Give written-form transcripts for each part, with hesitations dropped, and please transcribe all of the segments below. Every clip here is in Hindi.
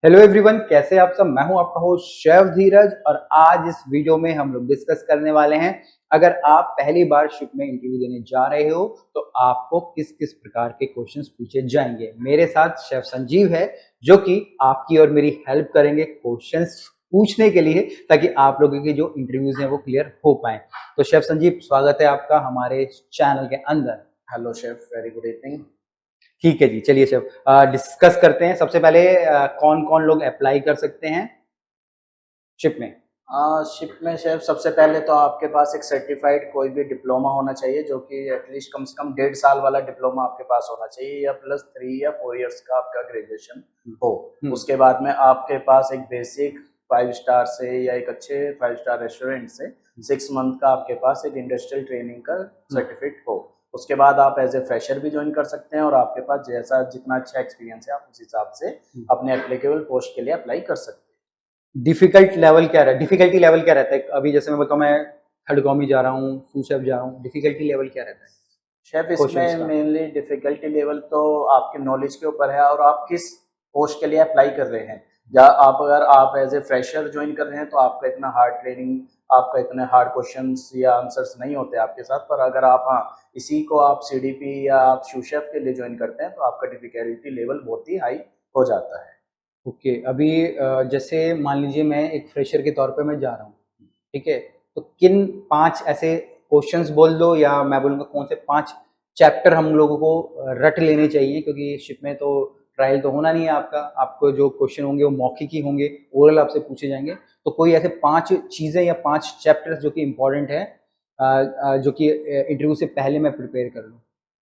हेलो एवरीवन, कैसे आप सब। मैं हूं आपका होस्ट शेफ धीरज और आज इस वीडियो में हम लोग डिस्कस करने वाले हैं अगर आप पहली बार शिप में इंटरव्यू देने जा रहे हो तो आपको किस किस प्रकार के क्वेश्चंस पूछे जाएंगे। मेरे साथ शेफ संजीव है जो कि आपकी और मेरी हेल्प करेंगे क्वेश्चंस पूछने के लिए ताकि आप लोगों के जो इंटरव्यूज हैं वो क्लियर हो पाए। तो शेफ संजीव, स्वागत है आपका हमारे चैनल के अंदर। Hello chef, very good evening. ठीक है जी, चलिए शेफ डिस्कस करते हैं। सबसे पहले कौन कौन लोग अप्लाई कर सकते हैं शिप में। शिप में शेफ सबसे पहले तो आपके पास एक सर्टिफाइड कोई भी डिप्लोमा होना चाहिए जो कि एटलीस्ट कम से कम 1.5 साल वाला डिप्लोमा आपके पास होना चाहिए या प्लस 3 या 4 इयर्स का आपका ग्रेजुएशन हो। उसके बाद में आपके पास एक बेसिक 5 स्टार से या एक अच्छे 5 स्टार रेस्टोरेंट से 6 मंथ का आपके पास एक इंडस्ट्रियल ट्रेनिंग का सर्टिफिकेट हो। उसके बाद आप एज ए फ्रेशर भी ज्वाइन कर सकते हैं और आपके पास जैसा जितना अच्छा एक्सपीरियंस है आप उस हिसाब से अपने एप्लीकेबल पोस्ट के लिए अप्लाई कर सकते हैं। डिफिकल्टी लेवल क्या रहता है अभी? जैसे मैं बताऊं, मैं थर्ड कॉमी जा रहा हूँ, फूड शेफ जा रहा हूँ, डिफिकल्टी लेवल क्या रहता है शेफ क्वेश्चंस इसमें का? मेनली डिफिकल्टी लेवल तो आपके नॉलेज के ऊपर है और आप किस पोस्ट के लिए अप्लाई कर रहे हैं। या आप अगर आप एज ए फ्रेशर ज्वाइन कर रहे हैं तो आपका इतना हार्ड ट्रेनिंग, आपका इतने हार्ड क्वेश्चंस या आंसर्स नहीं होते आपके साथ। पर अगर आप इसी को आप सीडीपी या आप शू शेफ के लिए ज्वाइन करते हैं तो आपका डिफिकल्टी लेवल बहुत ही हाई हो जाता है। ओके, अभी जैसे मान लीजिए मैं एक फ्रेशर के तौर पे मैं जा रहा हूँ, ठीक है, तो किन 5 ऐसे क्वेश्चंस बोल दो या मैं बोलूँगा कौन से 5 चैप्टर हम लोगों को रट लेने चाहिए, क्योंकि शिप में तो ट्रायल तो होना नहीं है आपका। आपको जो क्वेश्चन होंगे वो मौखिक ही होंगे, ओरल आपसे पूछे जाएंगे। तो कोई ऐसे 5 चीज़ें या 5 चैप्टर्स जो कि इम्पोर्टेंट है, जो कि इंटरव्यू से पहले मैं प्रिपेयर कर लूँ।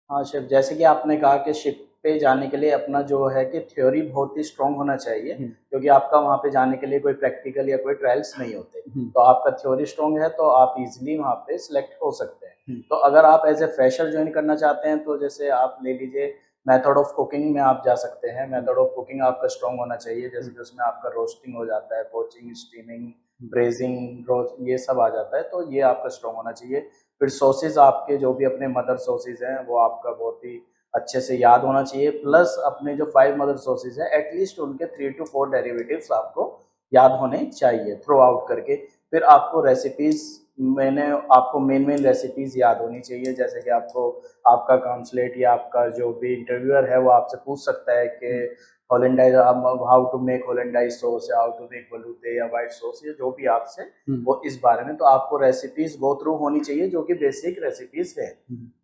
हाँ शेफ, जैसे कि आपने कहा कि शिप पे जाने के लिए अपना जो है कि थ्योरी बहुत ही स्ट्रांग होना चाहिए क्योंकि आपका वहाँ पे जाने के लिए कोई प्रैक्टिकल या कोई ट्रायल्स नहीं होते। तो आपका थ्योरी स्ट्रांग है तो आप इजीली वहाँ पे सिलेक्ट हो सकते हैं। तो अगर आप एज ए फ्रेशर ज्वाइन करना चाहते हैं तो जैसे आप ले लीजिए मेथड ऑफ कुकिंग में आप जा सकते हैं। मेथड ऑफ कुकिंग आपका स्ट्रांग होना चाहिए, जैसे कि उसमें आपका रोस्टिंग हो जाता है, पोचिंग, स्टीमिंग, ब्रेजिंग, रोज, ये सब आ जाता है। तो ये आपका स्ट्रांग होना चाहिए। फिर सोसेज आपके जो भी अपने मदर सोसेज हैं वो आपका बहुत ही अच्छे से याद होना चाहिए। प्लस अपने जो 5 मदर सोसेज हैं एटलीस्ट उनके 3 to 4 डेरिवेटिव्स आपको याद होने चाहिए थ्रू आउट करके। फिर आपको रेसिपीज मैंने आपको मेन रेसिपीज याद होनी चाहिए, जैसे कि आपको आपका काउंसलेट या आपका जो भी इंटरव्यूअर है वो आपसे पूछ सकता है कि होलेंडाइज, हाउ टू मेक होलेंडाइज सॉस या हाउ टू मेक बलूते या वाइट सॉस या जो भी आपसे वो इस बारे में। तो आपको रेसिपीज गो थ्रू होनी चाहिए जो कि बेसिक रेसिपीज है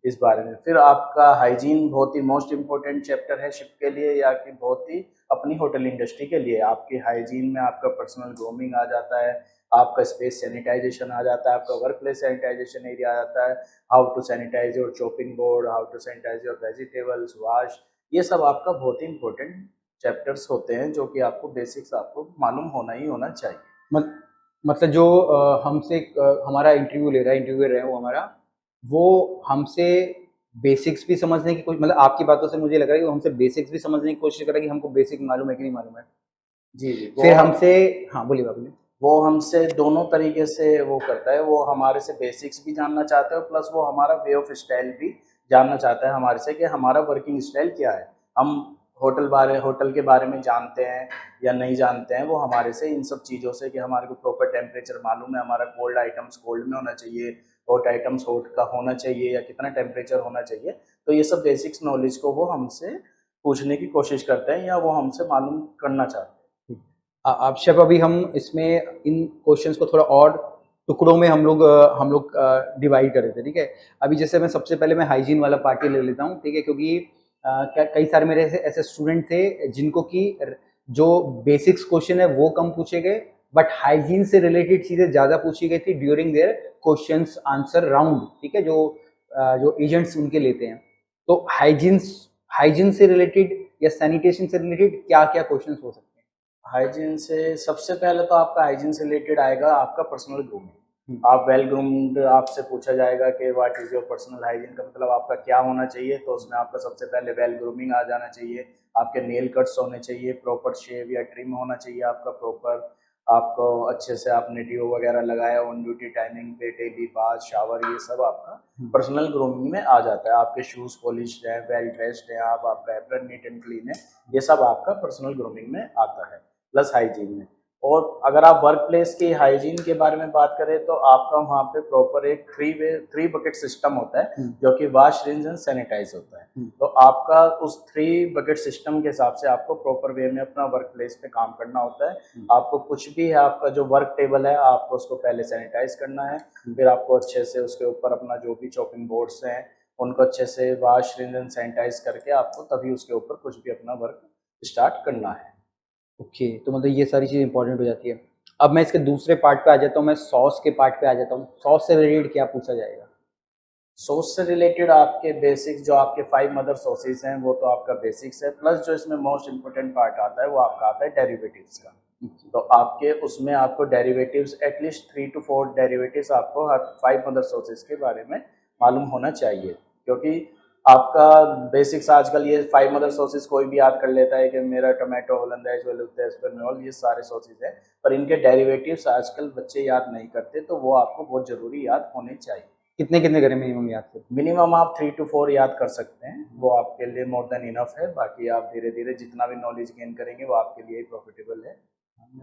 इस बारे में। फिर आपका हाइजीन बहुत ही मोस्ट इम्पोर्टेंट चैप्टर है शिप के लिए या कि बहुत ही अपनी होटल इंडस्ट्री के लिए। आपकी हाइजीन में आपका पर्सनल ग्रूमिंग आ जाता है, आपका स्पेस सैनिटाइजेशन आ जाता है, आपका वर्क प्लेस सैनिटाइजेशन एरिया आ जाता है, how to sanitise your chopping board, how to sanitise your vegetables, wash. ये सब आपका बहुत ही इंपॉर्टेंट चैप्टर्स होते हैं जो कि आपको बेसिक्स आपको मालूम होना ही होना चाहिए। मतलब जो हमसे हमारा इंटरव्यू ले रहा है, इंटरव्यूअर है वो हमारा, वो हमसे बेसिक्स भी समझने की कोशिश, मतलब आपकी बातों से मुझे लग रहा है कि वो हमसे बेसिक्स भी समझने की कोशिश कर रहा है कि हमको बेसिक मालूम है कि नहीं मालूम है। जी जी, फिर हमसे, हाँ बोलिए बाबू जी। वो हमसे दोनों तरीके से वो करता है। वो हमारे से बेसिक्स भी जानना चाहता है प्लस वो हमारा वे ऑफ स्टाइल भी जानना चाहता है हमारे से कि हमारा वर्किंग स्टाइल क्या है। हम होटल के बारे में जानते हैं या नहीं जानते हैं, वो हमारे से इन सब चीज़ों से कि हमारे को प्रॉपर टेम्परेचर मालूम है, हमारा कोल्ड आइटम्स कोल्ड में होना चाहिए, हॉट आइटम्स हॉट का होना चाहिए या कितना टेम्परेचर होना चाहिए। तो ये सब बेसिक्स नॉलेज को वो हमसे पूछने की कोशिश करते हैं या वो हमसे मालूम करना चाहते हैं। आप शेफ, अभी हम इसमें इन क्वेश्चंस को थोड़ा और टुकड़ों में हम लोग डिवाइड कर रहे थे, ठीक है। अभी जैसे मैं सबसे पहले मैं हाइजीन वाला पार्ट ही ले लेता हूँ, ठीक है, क्योंकि कई सारे मेरे ऐसे स्टूडेंट थे जिनको कि जो बेसिक्स क्वेश्चन है वो कम पूछे गए, बट हाइजीन से रिलेटेड चीज़ें ज़्यादा पूछी गई थी during their questions answer round, ठीक है, जो एजेंट्स उनके लेते हैं। तो हाइजीन से रिलेटेड या सैनिटेशन से रिलेटेड क्या क्या क्वेश्चन हो सकते हैं? हाइजीन से सबसे पहले तो आपका हाइजीन से रिलेटेड आएगा आपका पर्सनल ग्रूमिंग। आप वेल ग्रूम्ड, आपसे पूछा जाएगा कि what is your personal hygiene, का मतलब आपका क्या होना चाहिए। तो उसमें आपका सबसे पहले वेल ग्रूमिंग आ जाना चाहिए। आपके नेल कट्स होने चाहिए, प्रॉपर शेव या ट्रिम होना चाहिए आपका प्रॉपर। आपको अच्छे से आपने ड्यू वगैरह लगाया ऑन ड्यूटी टाइमिंग पे, डेली बाथ शावर, ये सब आपका पर्सनल ग्रूमिंग में आ जाता है। आपके शूज़ पॉलिश्ड हैं, वेल ड्रेस्ड हैं आप, आपका एप्रन नीट एंड क्लीन है, ये सब आपका पर्सनल ग्रूमिंग में आता है। प्लस हाइजीन में। और अगर आप वर्क प्लेस की हाइजीन के बारे में बात करें तो आपका वहाँ पे प्रॉपर एक 3 बकेट सिस्टम होता है जो कि वॉश, रिंस एंड सैनिटाइज होता है। तो आपका उस 3 बकेट सिस्टम के हिसाब से आपको प्रॉपर वे में अपना वर्क प्लेस पे काम करना होता है। आपको कुछ भी है, आपका जो वर्क टेबल है आपको उसको पहले सैनिटाइज करना है, फिर आपको अच्छे से उसके ऊपर अपना जो भी चॉपिंग बोर्ड्स हैं उनको अच्छे से वॉश, रिंस एंड सैनिटाइज करके आपको तभी उसके ऊपर कुछ भी अपना वर्क स्टार्ट करना है। ओके, तो मतलब ये सारी चीज़ इंपॉर्टेंट हो जाती है। अब मैं इसके दूसरे पार्ट पे आ जाता हूँ, मैं सॉस के पार्ट पे आ जाता हूँ। सॉस से रिलेटेड क्या पूछा जाएगा? सॉस से रिलेटेड आपके बेसिक्स जो आपके 5 मदर सॉसेस हैं वो तो आपका बेसिक्स है, प्लस जो इसमें मोस्ट इम्पोर्टेंट पार्ट आता है वो आपका आता है डेरिवेटिव्स का। तो आपके उसमें आपको डेरिवेटिव्स एटलीस्ट 3 to 4 डेरिवेटिव्स आपको हर 5 मदर सॉसेस के बारे में मालूम होना चाहिए, क्योंकि आपका बेसिक्स आजकल ये 5 मदर सॉसेस कोई भी याद कर लेता है कि मेरा टोमेटो, होलंदाइज, एस्पेरनोल, ये सारे सॉसेस हैं, पर इनके डेरिवेटिव्स आजकल बच्चे याद नहीं करते, तो वो आपको बहुत ज़रूरी याद होने चाहिए। कितने कितने करें मिनिमम याद से? मिनिमम आप 3 to 4 याद कर सकते हैं, वो आपके लिए मोर देन इनफ है। बाकी आप धीरे धीरे जितना भी नॉलेज गेन करेंगे वो आपके लिए प्रॉफिटेबल है।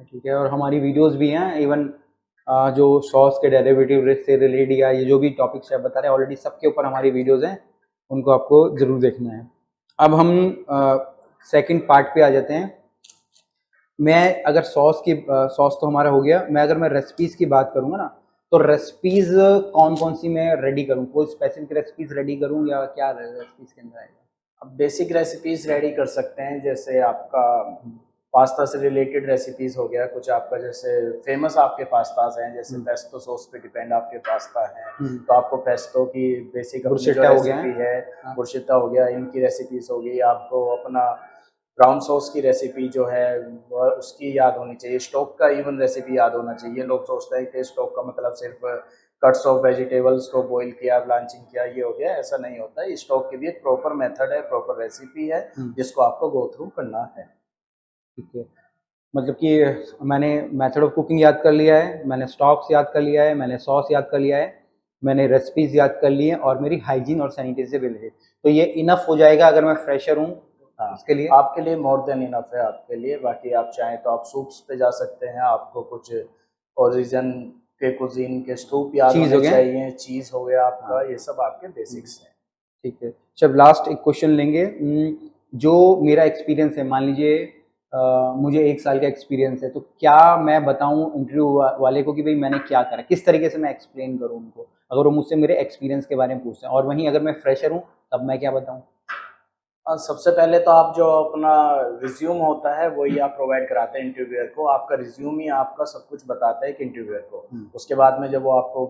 ठीक है, और हमारी वीडियोस भी हैं इवन जो सॉस के डेरिवेटिव से रिलेटेड या ये जो भी टॉपिक्स आप बता रहे हैं ऑलरेडी सबके ऊपर हमारी वीडियोस हैं, उनको आपको ज़रूर देखना है। अब हम सेकंड पार्ट पे आ जाते हैं। मैं अगर सॉस तो हमारा हो गया, अगर मैं रेसिपीज़ की बात करूँगा ना, तो रेसिपीज़ कौन कौन सी मैं रेडी करूँ? कोई स्पेसिफिक रेसिपीज़ रेडी करूँ या क्या रेसिपीज़ के अंदर आएगा? अब बेसिक रेसिपीज़ रेडी कर सकते हैं, जैसे आपका पास्ता से रिलेटेड रेसिपीज़ हो गया, कुछ आपका जैसे फेमस आपके पास्ताज हैं, जैसे पेस्टो सॉस पे डिपेंड आपके पास्ता हैं, तो आपको पेस्टो की बेसिक अपनी जो रेसिपी है, बुर्शिटा हो गया, इनकी रेसिपीज़ हो गई। आपको अपना ब्राउन सॉस की रेसिपी जो है वो उसकी याद होनी चाहिए, स्टोक का इवन रेसिपी याद होना चाहिए। लोग सोचते हैं कि स्टोक का मतलब सिर्फ कट्स ऑफ वेजिटेबल्स को बॉईल किया, ब्लांचिंग किया, ये हो गया, ऐसा नहीं होता है। स्टोक की भी एक प्रॉपर मेथड है, प्रॉपर रेसिपी है जिसको आपको गो थ्रू करना है। ठीक है, मतलब कि मैंने मेथड ऑफ कुकिंग याद कर लिया है, मैंने स्टॉक्स याद कर लिया है, मैंने सॉस याद कर लिया है, मैंने रेसिपीज़ याद कर ली हैं और मेरी हाइजीन और सैनिटाइजेशन से रिलेटेड, तो ये इनफ हो जाएगा अगर मैं फ्रेशर हूँ। हाँ, इसके लिए आपके लिए मोर देन इनफ है आपके लिए। बाकी आप चाहें तो आप सूप्स पे जा सकते हैं, आपको कुछ ओरिजिन के कुजीन के सूप याद होने चाहिए, चीज़ हो गया आपका, ये सब आपके बेसिक्स हैं। ठीक है, जब लास्ट एक क्वेश्चन लेंगे। जो मेरा एक्सपीरियंस है, मान लीजिए मुझे 1 साल का एक्सपीरियंस है, तो क्या मैं बताऊं इंटरव्यू वाले को कि भाई मैंने क्या करा, किस तरीके से मैं एक्सप्लेन करूं उनको, अगर वो मुझसे मेरे एक्सपीरियंस के बारे में पूछते हैं? और वहीं अगर मैं फ्रेशर हूं तब मैं क्या बताऊं? सबसे पहले तो आप जो अपना रिज्यूम होता है वही आप प्रोवाइड कराते हैं इंटरव्यूअर को। आपका रिज्यूम ही आपका सब कुछ बताता है कि इंटरव्यूअर को। उसके बाद में जब वो आपको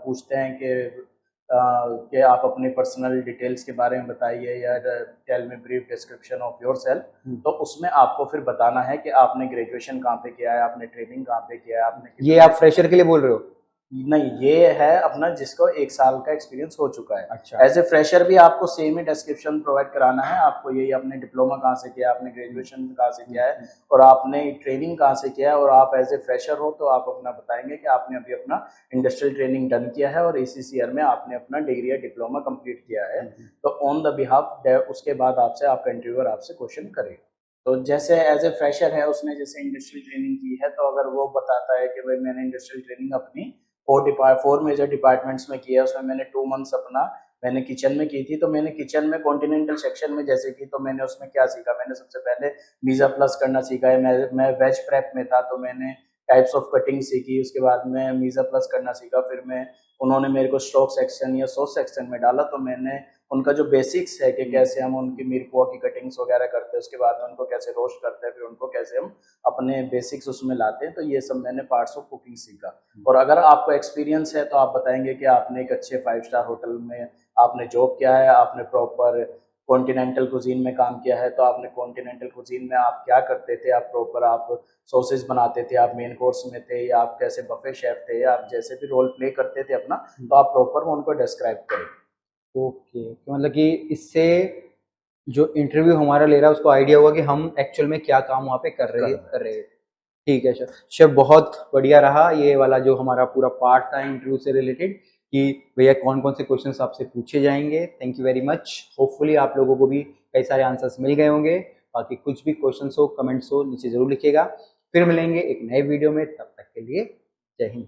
पूछते हैं कि आप अपनी पर्सनल डिटेल्स के बारे में बताइए या tell me brief description of yourself, तो उसमें आपको फिर बताना है कि आपने ग्रेजुएशन कहाँ पे किया है, आपने ट्रेनिंग कहाँ पे किया है, आपने ये आप फ्रेशर के लिए बोल रहे हो? नहीं, ये है अपना जिसको 1 साल का एक्सपीरियंस हो चुका है। अच्छा, एज ए फ्रेशर भी आपको सेम ही डिस्क्रिप्शन प्रोवाइड कराना है। आपको यही आपने डिप्लोमा कहाँ से किया, आपने ग्रेजुएशन कहाँ से किया है और आपने ट्रेनिंग कहाँ से किया है, और आप एज ए फ्रेशर हो तो आप अपना बताएंगे कि आपने अभी अपना इंडस्ट्रियल ट्रेनिंग डन किया है और इसी ईयर में आपने अपना डिग्री या डिप्लोमा कंप्लीट किया है। तो ऑन द बिहाफ उसके बाद आपसे आपका इंटरव्यूअर आपसे क्वेश्चन करेगा। तो जैसे एज ए फ्रेशर है, उसने जैसे इंडस्ट्रियल ट्रेनिंग की है, तो अगर वो बताता है कि भाई मैंने इंडस्ट्रियल ट्रेनिंग अपनी 4 मेजर डिपार्टमेंट्स में किया, उसमें मैंने 2 मंथ्स अपना मैंने किचन में की थी। तो मैंने किचन में कॉन्टिनेंटल सेक्शन में जैसे की, तो मैंने उसमें क्या सीखा, मैंने सबसे पहले मीज़ा प्लस करना सीखा है। मैं वेज प्रेप में था तो मैंने टाइप्स ऑफ कटिंग सीखी, उसके बाद में मीज़ा प्लस करना सीखा। फिर उन्होंने मेरे को स्टॉक सेक्शन या सॉस सेक्शन में डाला, तो मैंने उनका जो बेसिक्स है कि कैसे हम उनकी मिरपुआ की कटिंग्स वगैरह करते हैं, उसके बाद में उनको कैसे रोस्ट करते हैं, फिर उनको कैसे हम अपने बेसिक्स उसमें लाते हैं, तो ये सब मैंने पार्ट्स ऑफ कुकिंग सीखा। और अगर आपको एक्सपीरियंस है तो आप बताएंगे कि आपने एक अच्छे 5 स्टार होटल में आपने जॉब किया है, आपने प्रॉपर कॉन्टिनेंटल कुजीन में काम किया है, तो आपने कॉन्टिनेंटल कुजीन में आप क्या करते थे, आप प्रॉपर आप सॉसेस बनाते थे, आप मेन कोर्स में थे, या आप कैसे बफे शेफ थे, या आप जैसे भी रोल प्ले करते थे अपना, तो आप प्रॉपर उनको डिस्क्राइब करें। ओके, तो मतलब कि इससे जो इंटरव्यू हमारा ले रहा है उसको आइडिया होगा कि हम एक्चुअल में क्या काम वहाँ पे कर रहे हैं। ठीक है सर, सर बहुत बढ़िया रहा ये वाला जो हमारा पूरा पार्ट था इंटरव्यू से रिलेटेड, कि भैया कौन कौन से क्वेश्चंस आपसे पूछे जाएंगे। Thank you very much. Hopefully आप लोगों को भी कई सारे आंसर्स मिल गए होंगे। बाकी कुछ भी क्वेश्चंस हो, कमेंट्स हो, नीचे ज़रूर लिखिएगा। फिर मिलेंगे एक नए वीडियो में, तब तक के लिए जय हिंद।